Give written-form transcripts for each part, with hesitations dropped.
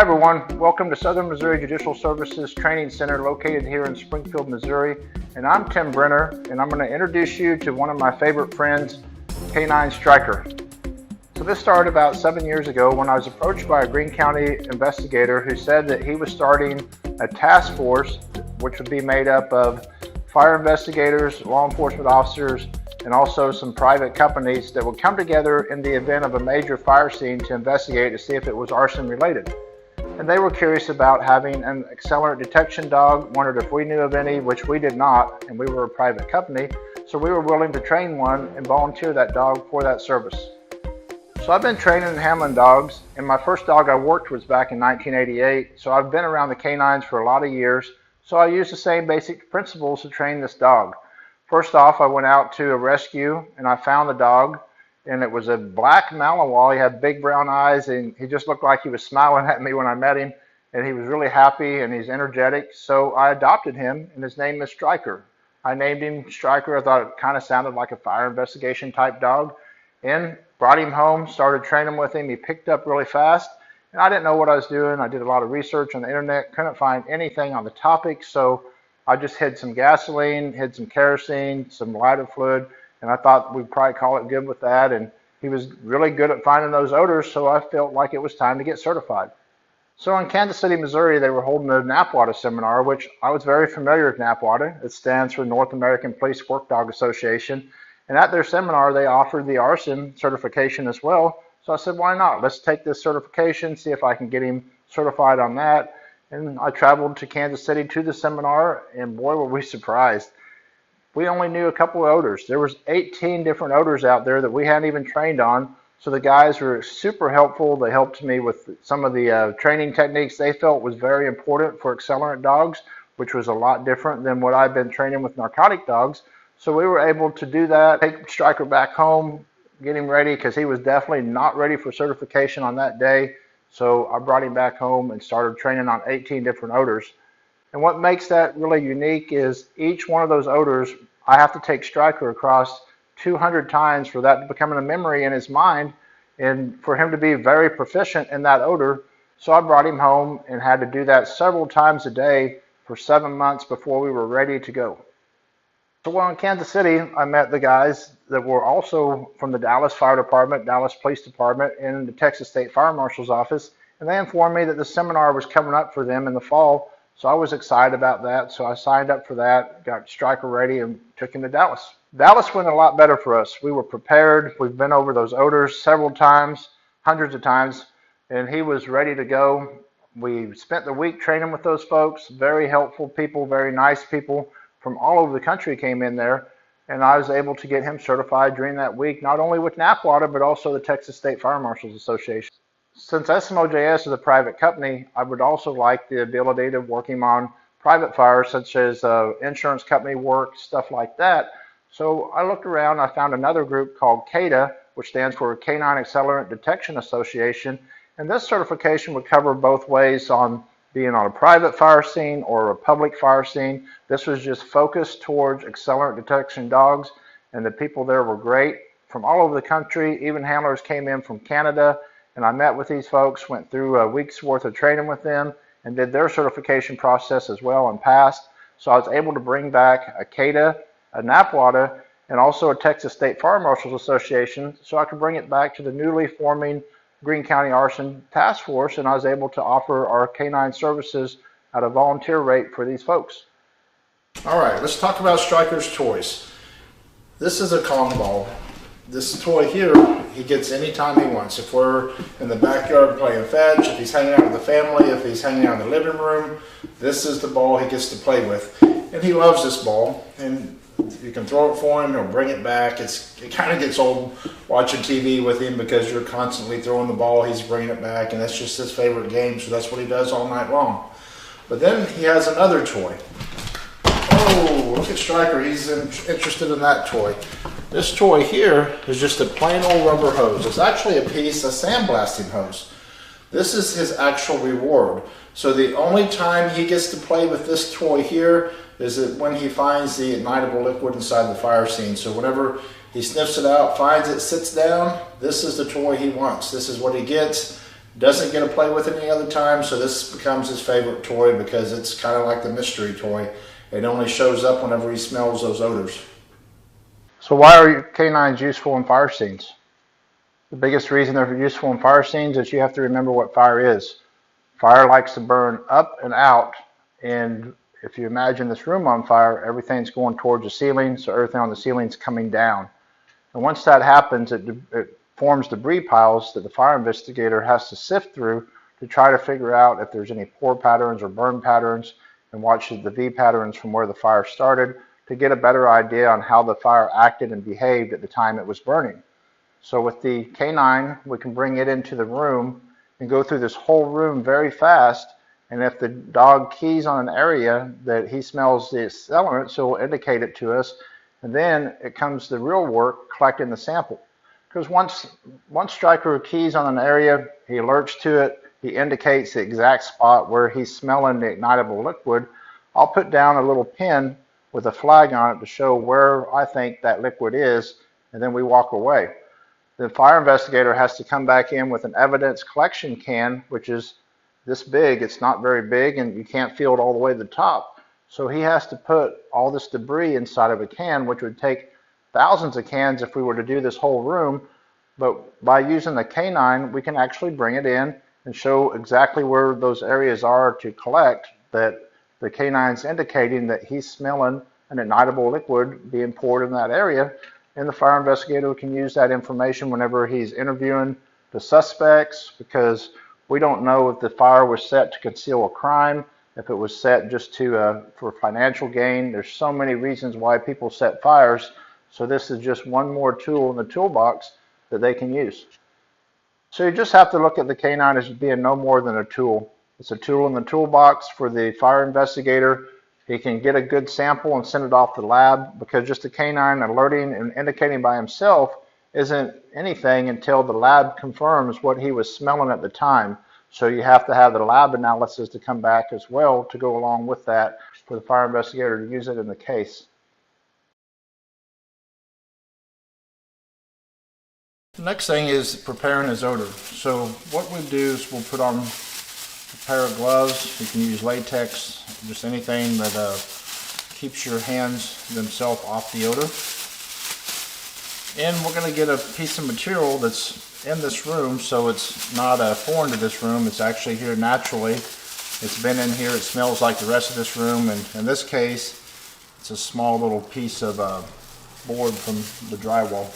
everyone, welcome to Southern Missouri Judicial Services Training Center located here in Springfield, Missouri. And I'm Tim Brenner, and I'm going to introduce you to one of my favorite friends, Canine Striker. So this started about 7 years ago when I was approached by a Greene County investigator who said that he was starting a task force which would be made up of fire investigators, law enforcement officers, and also some private companies that would come together in the event of a major fire scene to investigate to see if it was arson related. And they were curious about having an accelerant detection dog, wondered if we knew of any, which we did not, and we were a private company, so we were willing to train one and volunteer that dog for that service. So I've been training and handling dogs, and my first dog I worked was back in 1988, so I've been around the canines for a lot of years, so I used the same basic principles to train this dog. First off, I went out to a rescue and I found the dog, and it was a black Malinois. He had big brown eyes and he just looked like he was smiling at me when I met him, and he was really happy and he's energetic. So I adopted him, and his name is Striker. I named him Striker. I thought it kind of sounded like a fire investigation type dog, and brought him home, started training with him. He picked up really fast, and I didn't know what I was doing. I did a lot of research on the internet, couldn't find anything on the topic, so I just hid some gasoline, hid some kerosene, some lighter fluid, and I thought we'd probably call it good with that. And he was really good at finding those odors, so I felt like it was time to get certified. So in Kansas City, Missouri, they were holding a NAPWDA seminar, which I was very familiar with NAPWDA. It stands for North American Police Work Dog Association. And at their seminar, they offered the Arson certification as well. So I said, why not? Let's take this certification, see if I can get him certified on that. And I traveled to Kansas City to the seminar, and boy, were we surprised. We only knew a couple of odors. There was 18 different odors out there that we hadn't even trained on. So the guys were super helpful. They helped me with some of the training techniques they felt was very important for accelerant dogs, which was a lot different than what I've been training with narcotic dogs. So we were able to do that, take Striker back home, get him ready, because he was definitely not ready for certification on that day. So I brought him back home and started training on 18 different odors. And what makes that really unique is each one of those odors, I have to take Striker across 200 times for that to become a memory in his mind and for him to be very proficient in that odor. So I brought him home and had to do that several times a day for 7 months before we were ready to go. So while in Kansas City, I met the guys that were also from the Dallas Fire Department, Dallas Police Department, and the Texas State Fire Marshal's office, and they informed me that the seminar was coming up for them in the fall, so I was excited about that. So I signed up for that, got Striker ready, and took him to Dallas. Dallas went a lot better for us. We were prepared. We've been over those odors several times, hundreds of times, and he was ready to go. We spent the week training with those folks, very helpful people, very nice people from all over the country came in there, and I was able to get him certified during that week, not only with NAPWDA, but also the Texas State Fire Marshal's Association. Since SMOJS is a private company, I would also like the ability to work him on private fires, such as insurance company work, stuff like that. So I looked around, I found another group called CADA, which stands for Canine Accelerant Detection Association, and this certification would cover both ways on being on a private fire scene or a public fire scene. This was just focused towards accelerant detection dogs, and the people there were great from all over the country. Even handlers came in from Canada, and I met with these folks, went through a week's worth of training with them, and did their certification process as well and passed. So I was able to bring back a CADA, a NAPWDA, and also a Texas State Fire Marshal's Association, so I could bring it back to the newly forming Greene County Arson Task Force, and I was able to offer our canine services at a volunteer rate for these folks. All right, let's talk about Striker's toys. This is a Kong ball. This toy here, he gets anytime he wants. If we're in the backyard playing fetch, if he's hanging out with the family, if he's hanging out in the living room, this is the ball he gets to play with. And he loves this ball, and you can throw it for him, he'll bring it back. It kind of gets old watching TV with him because you're constantly throwing the ball, he's bringing it back, and that's just his favorite game, so that's what he does all night long. But then he has another toy. Oh, look at Striker, he's interested in that toy. This toy here is just a plain old rubber hose. It's actually a piece of sandblasting hose. This is his actual reward. So the only time he gets to play with this toy here is that when he finds the ignitable liquid inside the fire scene. So whenever he sniffs it out, finds it, sits down, this is the toy he wants. This is what he gets. Doesn't get to play with it any other time, so this becomes his favorite toy because it's kind of like the mystery toy. It only shows up whenever he smells those odors. So why are canines useful in fire scenes? The biggest reason they're useful in fire scenes is you have to remember what fire is. Fire likes to burn up and out, and if you imagine this room on fire, everything's going towards the ceiling, so everything on the ceiling is coming down. And once that happens, it forms debris piles that the fire investigator has to sift through to try to figure out if there's any pour patterns or burn patterns, and watch the V patterns from where the fire started to get a better idea on how the fire acted and behaved at the time it was burning. So with the canine, we can bring it into the room and go through this whole room very fast. And if the dog keys on an area that he smells the accelerant, so it'll indicate it to us. And then it comes the real work, collecting the sample. Because once Stryker keys on an area, he alerts to it, he indicates the exact spot where he's smelling the ignitable liquid. I'll put down a little pin with a flag on it to show where I think that liquid is, and then we walk away. The fire investigator has to come back in with an evidence collection can, which is this big. It's not very big, and you can't feel it all the way to the top. So he has to put all this debris inside of a can, which would take thousands of cans if we were to do this whole room. But by using the canine, we can actually bring it in and show exactly where those areas are to collect, that the canine's indicating that he's smelling an ignitable liquid being poured in that area. And the fire investigator can use that information whenever he's interviewing the suspects, because we don't know if the fire was set to conceal a crime, if it was set just to for financial gain. There's so many reasons why people set fires. So this is just one more tool in the toolbox that they can use. So you just have to look at the canine as being no more than a tool. It's a tool in the toolbox for the fire investigator. He can get a good sample and send it off to the lab, because just a canine alerting and indicating by himself isn't anything until the lab confirms what he was smelling at the time. So you have to have the lab analysis to come back as well to go along with that for the fire investigator to use it in the case. The next thing is preparing his odor. So what we do is we'll put on a pair of gloves. You can use latex, just anything that keeps your hands themselves off the odor. And we're going to get a piece of material that's in this room, so it's not foreign to this room. It's actually here naturally. It's been in here. It smells like the rest of this room. And in this case, it's a small little piece of board from the drywall.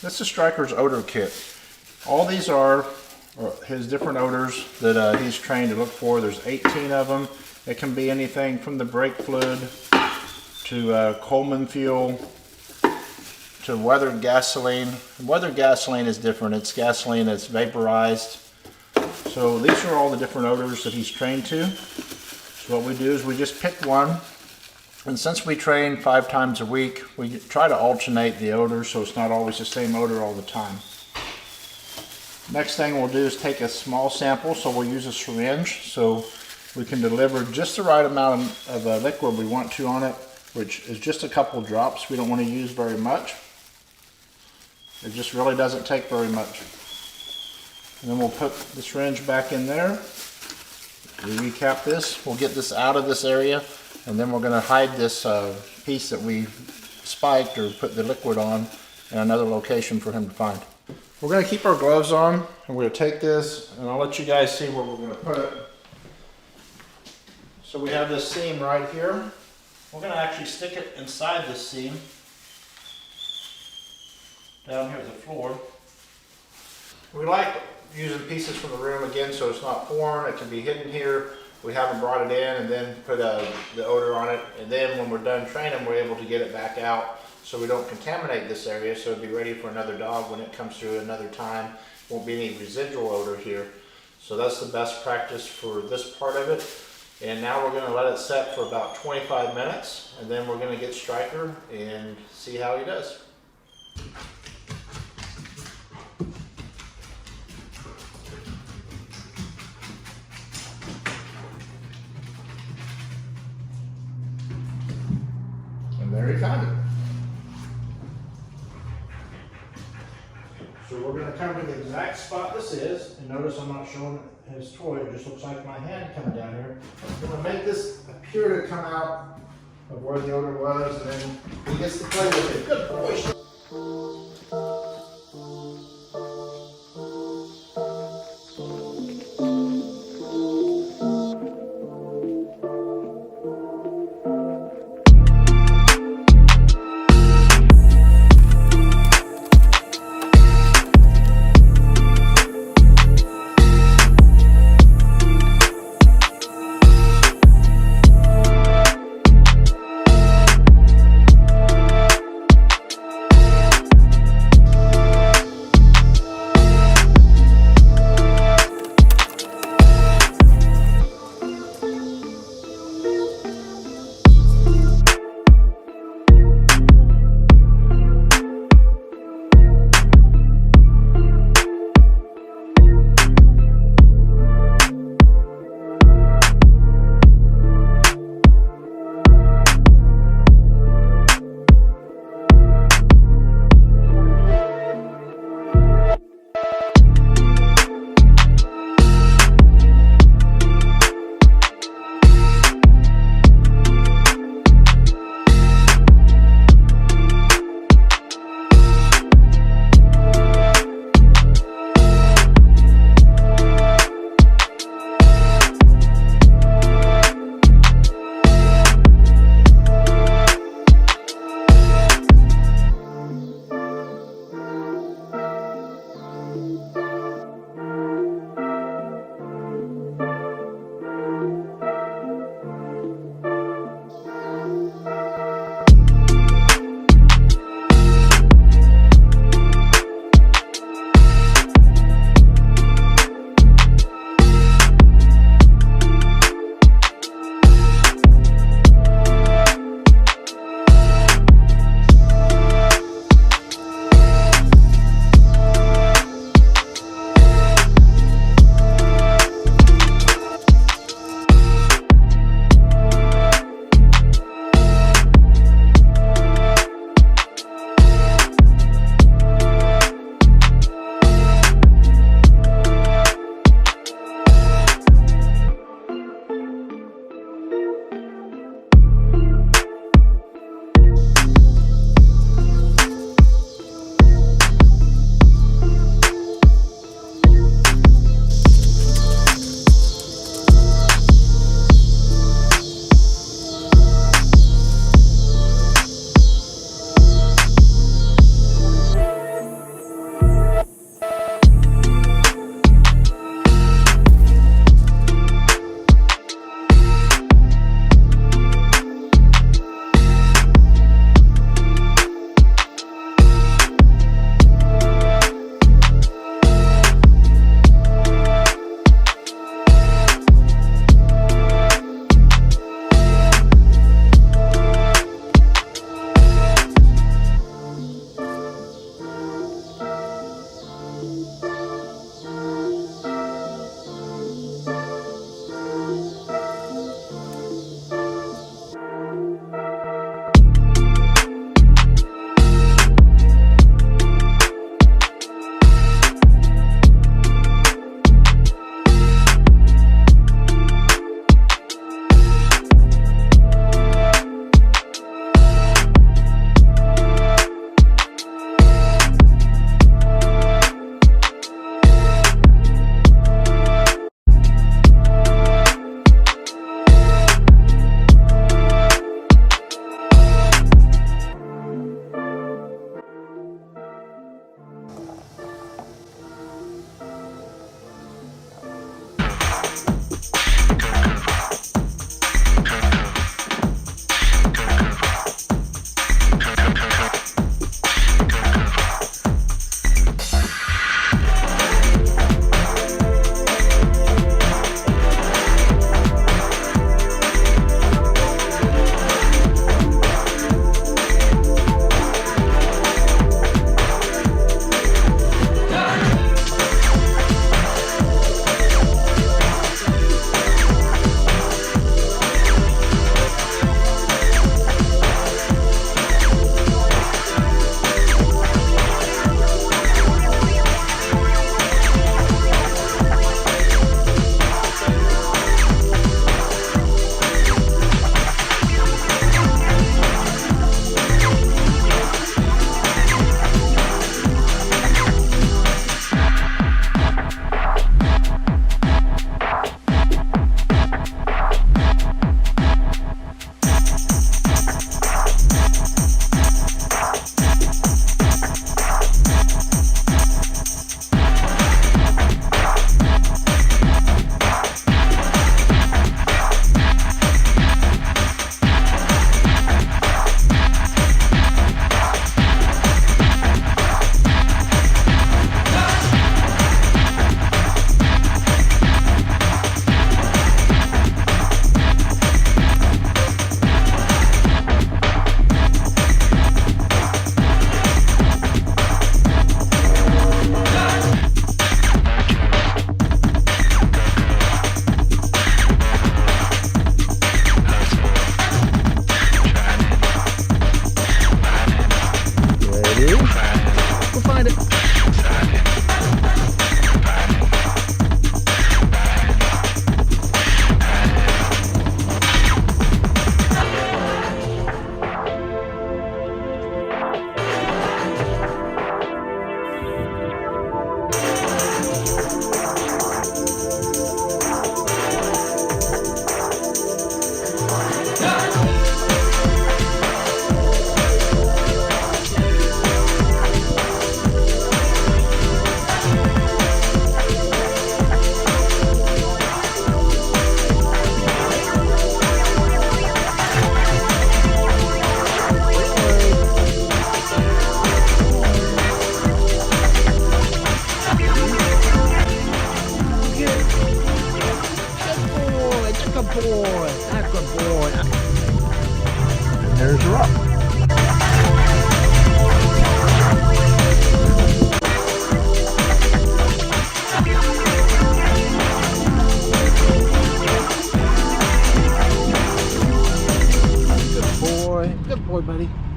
This is Stryker's odor kit. All these are his different odors that he's trained to look for. There's 18 of them. It can be anything from the brake fluid to Coleman fuel to weathered gasoline. Weathered gasoline is different. It's gasoline that's vaporized. So these are all the different odors that he's trained to. So what we do is we just pick one. And since we train 5 times a week, we try to alternate the odors so it's not always the same odor all the time. Next thing we'll do is take a small sample, so we'll use a syringe so we can deliver just the right amount of liquid we want to on it, which is just a couple drops. We don't want to use very much. It just really doesn't take very much. And then we'll put the syringe back in there. We recap this. We'll get this out of this area. And then we're going to hide this piece that we spiked or put the liquid on in another location for him to find. We're going to keep our gloves on, and we're going to take this, and I'll let you guys see where we're going to put it. So we have this seam right here. We're going to actually stick it inside this seam, down here at the floor. We like using pieces from the room again so it's not foreign. It can be hidden here. We haven't brought it in, and then put the odor on it, and then when we're done training, we're able to get it back out so we don't contaminate this area, so it'll be ready for another dog when it comes through another time. Won't be any residual odor here. So that's the best practice for this part of it. And now we're going to let it set for about 25 minutes, and then we're going to get Stryker and see how he does. And there he found it. So we're going to come to the exact spot this is, and notice I'm not showing his toy, it just looks like my hand coming down here. I'm going to make this appear to come out of where the odor was, and then he gets to play with it. Good boy! boy. That's good boy. And there's your rock. Good boy. Good boy, buddy.